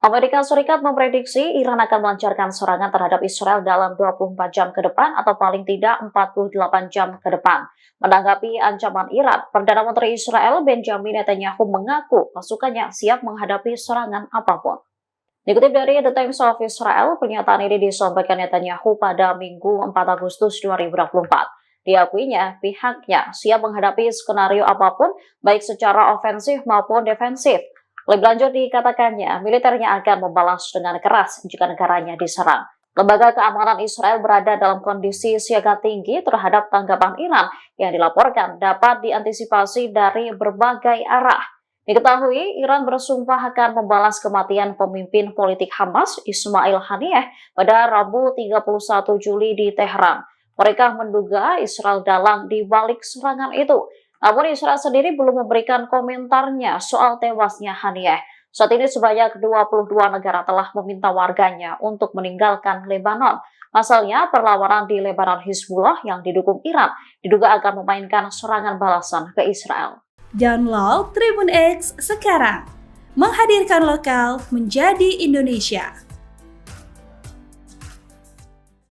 Amerika Serikat memprediksi Iran akan melancarkan serangan terhadap Israel dalam 24 jam ke depan atau paling tidak 48 jam ke depan. Menanggapi ancaman Iran, Perdana Menteri Israel Benjamin Netanyahu mengaku pasukannya siap menghadapi serangan apapun. Dikutip dari The Times of Israel, pernyataan ini disampaikan Netanyahu pada Minggu 4 Agustus 2024. Diakuinya, pihaknya siap menghadapi skenario apapun, baik secara ofensif maupun defensif. Lebih lanjut dikatakannya, militernya akan membalas dengan keras jika negaranya diserang. Lembaga keamanan Israel berada dalam kondisi siaga tinggi terhadap tanggapan Iran yang dilaporkan dapat diantisipasi dari berbagai arah. Diketahui, Iran bersumpah akan membalas kematian pemimpin politik Hamas, Ismail Haniyeh, pada Rabu 31 Juli di Teheran. Mereka menduga Israel dalang di balik serangan itu. Namun Israel sendiri belum memberikan komentarnya soal tewasnya Haniyeh. Saat ini sebanyak 22 negara telah meminta warganya untuk meninggalkan Lebanon. Pasalnya, perlawanan di Lebanon Hizbullah yang didukung Iran diduga akan memainkan serangan balasan ke Israel. Download Tribun X sekarang, menghadirkan lokal menjadi Indonesia.